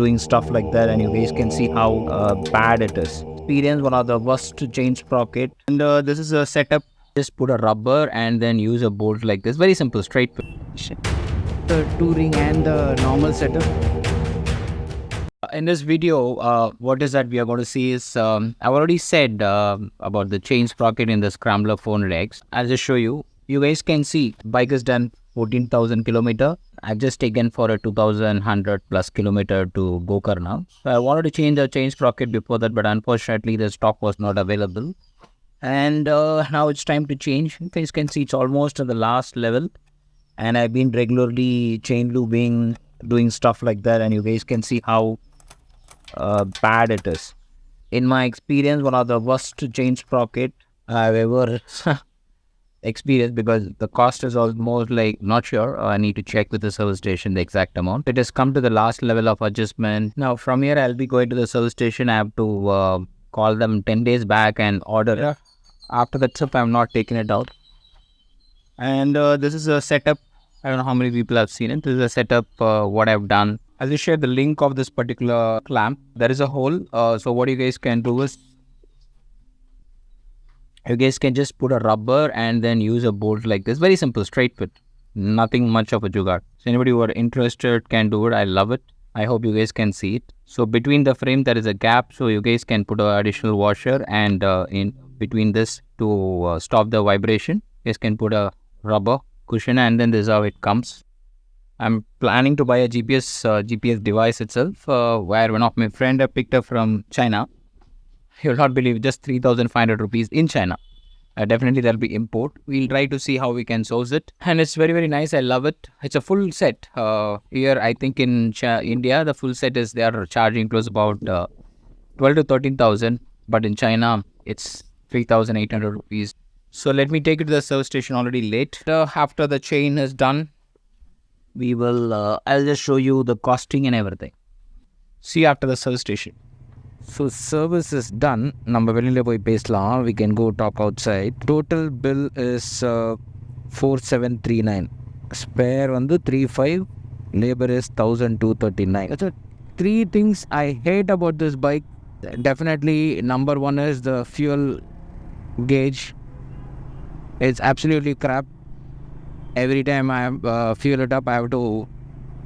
doing stuff like that, and you guys can see how bad it is. Experience one of the worst chain sprocket, and this is a setup. Just put a rubber and then use a bolt like this. Very simple, straight. The touring and the normal setup. In this video, what is that we are going to see is, I've already said about the chain sprocket in the Scrambler 400X. I'll just show you. You guys can see bike is done 14,000 kilometer. I've just taken for a 2,100 plus kilometer to Gokarna. So I wanted to change the chain sprocket before that, but unfortunately the stock was not available. And now it's time to change. You guys can see it's almost at the last level. And I've been regularly chain lubing, doing stuff like that. And you guys can see how bad it is. In my experience, one of the worst chain sprocket I've ever experienced, because the cost is almost like, not sure. I need to check with the service station the exact amount. It has come to the last level of adjustment. Now from here, I'll be going to the service station. I have to call them 10 days back and order. Yeah. After that trip, I'm not taking it out. And this is a setup. I don't know how many people have seen it. This is a setup, what I've done. I'll just share the link of this particular clamp. There is a hole. So what you guys can do is, you guys can just put a rubber and then use a bolt like this. Very simple, straight fit. Nothing much of a jugaad. So anybody who are interested can do it. I love it. I hope you guys can see it. So between the frame, there is a gap. So you guys can put an additional washer, and in between this to stop the vibration, you guys can put a rubber cushion, and then this is how it comes. I'm planning to buy a GPS device itself, where one of my friend I picked up from China. You'll not believe, just 3,500 rupees in China. Definitely there'll be import. We'll try to see how we can source it. And it's very, very nice. I love it. It's a full set. Here, I think in India, the full set is, they are charging close about 12 to 13,000. But in China, it's 3,800 rupees. So let me take it to the service station, already late. After the chain is done, we will, I'll just show you the costing and everything. See you after the service station. So service is done. Number velile poi pesla. We can go talk outside. Total bill is 4739. Spare on the 35. Labor is 1239. So three things I hate about this bike. Definitely number one is the fuel gauge. It's absolutely crap. Every time I fuel it up, I have to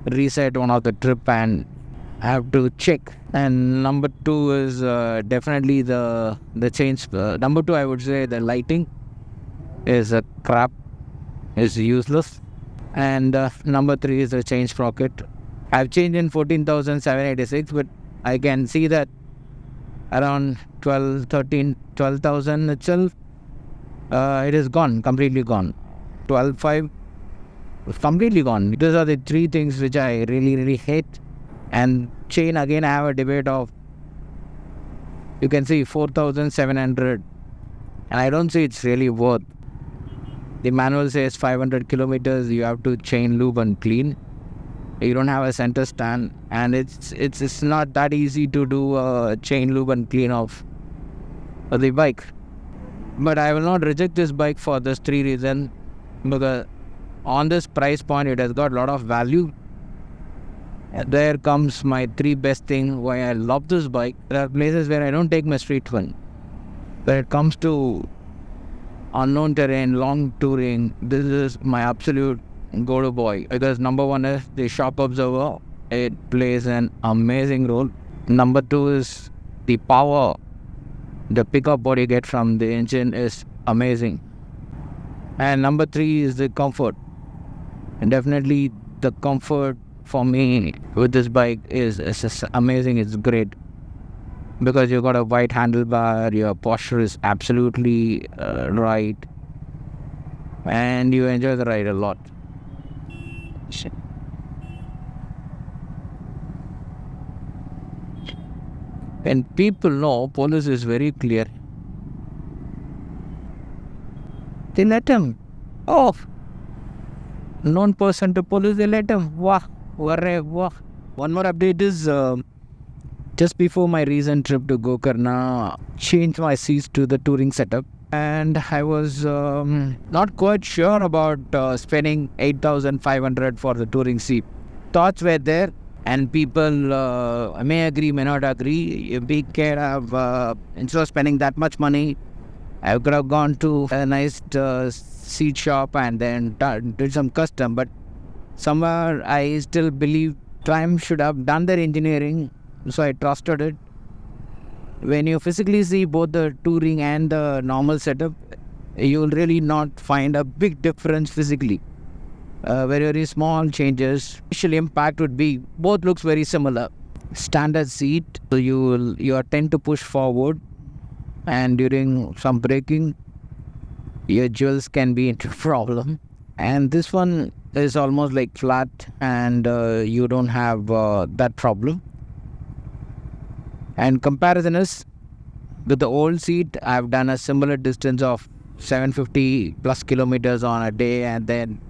reset one of the trip and I have to check. And number two is definitely the chains. Number two, I would say the lighting is a crap, is useless. And number three is the chain sprocket. I've changed in 14,786, but I can see that around 12,000 itself, it is gone, completely gone. 12,500 completely gone. These are the three things which I really, really hate. And chain, again, I have a debate of, you can see 4,700, and I don't see it's really worth. The manual says 500 kilometers you have to chain lube and clean. You don't have a center stand, and it's not that easy to do a chain lube and clean of the bike. But I will not reject this bike for this three reasons, because on this price point, it has got a lot of value. There comes my three best thing why I love this bike. There are places where I don't take my street fun. When it comes to unknown terrain, long touring, this is my absolute go-to boy. Because number one is the shock absorber. It plays an amazing role. Number two is the power. The pickup what you get from the engine is amazing. And number three is the comfort. And definitely the comfort for me with this bike is just amazing. It's great because you got a wide handlebar, your posture is absolutely right, and you enjoy the ride a lot. And people know police is very clear. They let him off. Known person to police, they let him. Wah. One more update is just before my recent trip to Gokarna, changed my seats to the touring setup, and I was not quite sure about spending 8,500 for the touring seat. Thoughts were there, And people may agree, may not agree. We could have, instead of spending that much money, I could have gone to a nice seat shop and then did some custom. But somewhere I still believe Triumph should have done their engineering, so I trusted it. When you physically see both the touring and the normal setup, you will really not find a big difference physically. Very, very small changes. Initial impact would be both looks very similar. Standard seat, so you tend to push forward, and during some braking, your jewels can be into problem. And this one is almost like flat, and you don't have that problem. And comparison is with the old seat, I've done a similar distance of 750 plus kilometers on a day, and then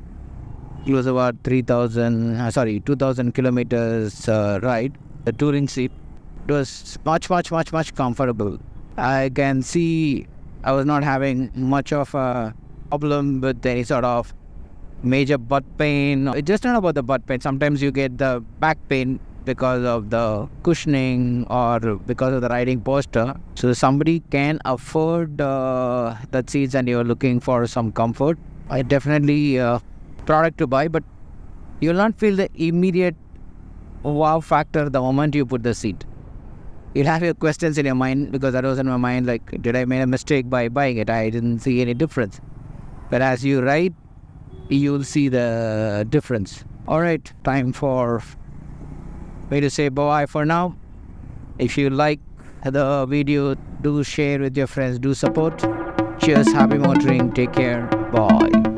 it was about 2,000 kilometers ride. The touring seat, it was much comfortable. I can see I was not having much of a problem with any sort of major butt pain. It's just not about the butt pain. Sometimes you get the back pain because of the cushioning or because of the riding posture. So somebody can afford that seats and you're looking for some comfort, I definitely product to buy, but you'll not feel the immediate wow factor the moment you put the seat. You'll have your questions in your mind, because that was in my mind, like, did I make a mistake by buying it? I didn't see any difference. But as you ride, you'll see the difference. Alright, time for me to say bye for now. If you like the video, do share with your friends, do support. Cheers, happy motoring, take care, bye.